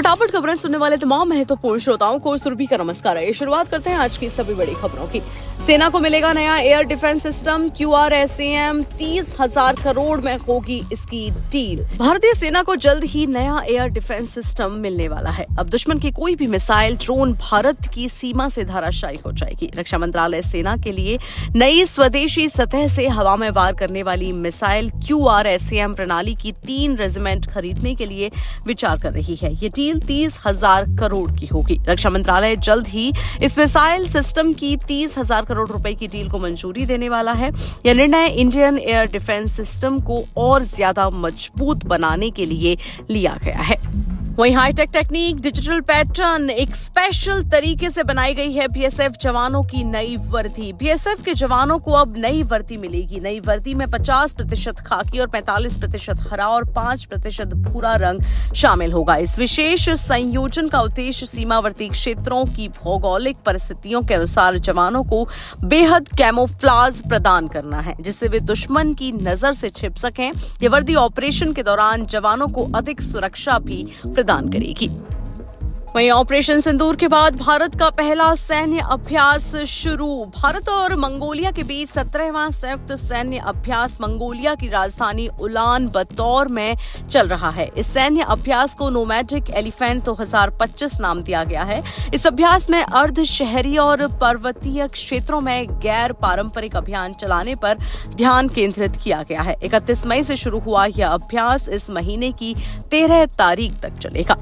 फटाफट खबरें सुनने वाले तमाम महत्वपूर्ण श्रोताओं को सुरभि का नमस्कार है। शुरुआत करते हैं आज की सभी बड़ी खबरों की। सेना को मिलेगा नया air defence system, QRSAM 30,000 crore में होगी इसकी डील। भारतीय सेना को जल्द ही नया एयर डिफेंस सिस्टम मिलने वाला है। अब दुश्मन की कोई भी मिसाइल, ड्रोन भारत की सीमा से धराशायी हो जाएगी। रक्षा मंत्रालय सेना के लिए नई स्वदेशी सतह से हवा में वार करने वाली मिसाइल QRSAM प्रणाली की 3 रेजिमेंट खरीदने के लिए विचार कर रही है। ये डील 30,000 करोड़ की होगी। रक्षा मंत्रालय जल्द ही इस मिसाइल सिस्टम की 30,000 करोड़ रुपए की डील को मंजूरी देने वाला है। यह निर्णय इंडियन एयर डिफेंस सिस्टम को और ज्यादा मजबूत बनाने के लिए लिया गया है। वहीं हाईटेक टेक्निक, डिजिटल पैटर्न, एक स्पेशल तरीके से बनाई गई है बीएसएफ जवानों की नई वर्दी। बीएसएफ के जवानों को अब नई वर्दी मिलेगी। नई वर्दी में 50% खाकी और 45% हरा और 5% भूरा रंग शामिल होगा। इस विशेष संयोजन का उद्देश्य सीमावर्ती क्षेत्रों की भौगोलिक परिस्थितियों के अनुसार जवानों को बेहद कैमोफ्लाज प्रदान करना है, जिससे वे दुश्मन की नजर से छिप सकें। ये वर्दी ऑपरेशन के दौरान जवानों को अधिक सुरक्षा भी प्रदान करेगी। वहीं ऑपरेशन सिंदूर के बाद भारत का पहला सैन्य अभ्यास शुरू। भारत और मंगोलिया के बीच 17वां संयुक्त सैन्य अभ्यास मंगोलिया की राजधानी उलान बतौर में चल रहा है। इस सैन्य अभ्यास को नोमैडिक एलिफेंट 2025 नाम दिया गया है। इस अभ्यास में अर्ध शहरी और पर्वतीय क्षेत्रों में गैर पारंपरिक अभियान चलाने पर ध्यान केंद्रित किया गया है। 31 मई से शुरू हुआ यह अभ्यास इस महीने की 13 तारीख तक चलेगा।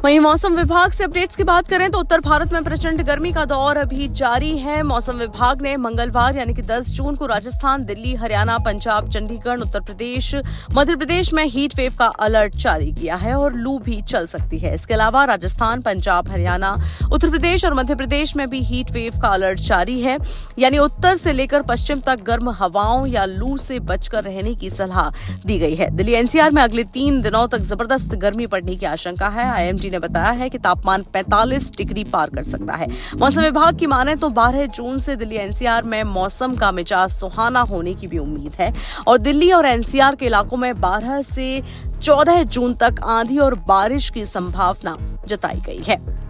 वहीं मौसम विभाग से अपडेट्स की बात करें तो उत्तर भारत में प्रचंड गर्मी का दौर अभी जारी है। मौसम विभाग ने मंगलवार यानी कि 10 जून को राजस्थान, दिल्ली, हरियाणा, पंजाब, चंडीगढ़, उत्तर प्रदेश, मध्य प्रदेश में हीट वेव का अलर्ट जारी किया है और लू भी चल सकती है। इसके अलावा राजस्थान, पंजाब, हरियाणा, उत्तर प्रदेश और मध्य प्रदेश में भी हीट वेव का अलर्ट जारी है। यानी उत्तर से लेकर पश्चिम तक गर्म हवाओं या लू से बचकर रहने की सलाह दी गई है। दिल्ली एनसीआर में अगले 3 दिनों तक जबरदस्त गर्मी पड़ने की आशंका है। IMD ने बताया है कि तापमान 45 डिग्री पार कर सकता है। मौसम विभाग की माने तो 12 जून से दिल्ली एनसीआर में मौसम का मिजाज सुहाना होने की भी उम्मीद है और दिल्ली और एनसीआर के इलाकों में 12 से 14 जून तक आंधी और बारिश की संभावना जताई गई है।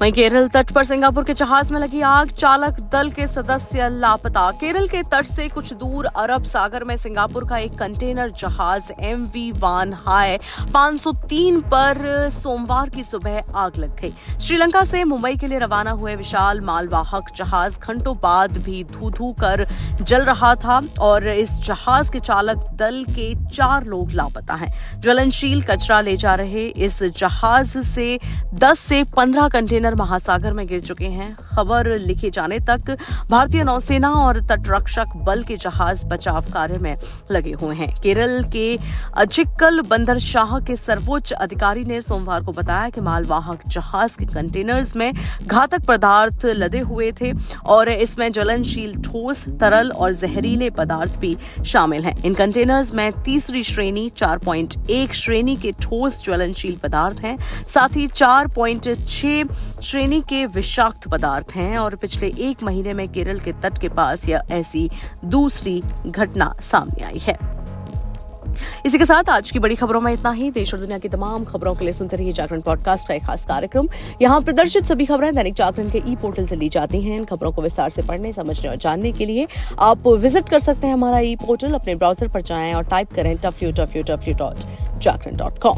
वहीं केरल तट पर सिंगापुर के जहाज में लगी आग, चालक दल के सदस्य लापता। केरल के तट से कुछ दूर अरब सागर में सिंगापुर का एक कंटेनर जहाज MV वान हाई 503 पर सोमवार की सुबह आग लग गई। श्रीलंका से मुंबई के लिए रवाना हुए विशाल मालवाहक जहाज घंटों बाद भी धू कर जल रहा था और इस जहाज के चालक दल के 4 लोग लापता हैं। ज्वलनशील कचरा ले जा रहे इस जहाज से 10 से 15 कंटेनर महासागर में गिर चुके हैं। खबर लिखे जाने तक भारतीय नौसेना और तटरक्षक बल के जहाज बचाव कार्य में लगे हुए हैं। केरल के अजिक्कल बंदरशाह के सर्वोच्च अधिकारी ने सोमवार को बताया कि मालवाहक जहाज के कंटेनर्स में घातक पदार्थ लदे हुए थे और इसमें ज्वलनशील ठोस, तरल और जहरीले पदार्थ भी शामिल हैं। इन कंटेनर्स में तीसरी श्रेणी 4.1 श्रेणी के ठोस ज्वलनशील पदार्थ हैं, साथ ही 4.6 श्रेणी के विषाक्त पदार्थ हैं और पिछले 1 महीने में केरल के तट के पास यह ऐसी दूसरी घटना सामने आई है। इसी के साथ आज की बड़ी खबरों में इतना ही। देश और दुनिया की तमाम खबरों के लिए सुनते रहिए जागरण पॉडकास्ट का एक खास कार्यक्रम। यहाँ प्रदर्शित सभी खबरें दैनिक जागरण के ई-पोर्टल से ली जाती हैं। इन खबरों को विस्तार से पढ़ने, समझने और जानने के लिए आप विजिट कर सकते हैं हमारा ई-पोर्टल। अपने ब्राउजर पर जाएं और टाइप करें www.jagran.com।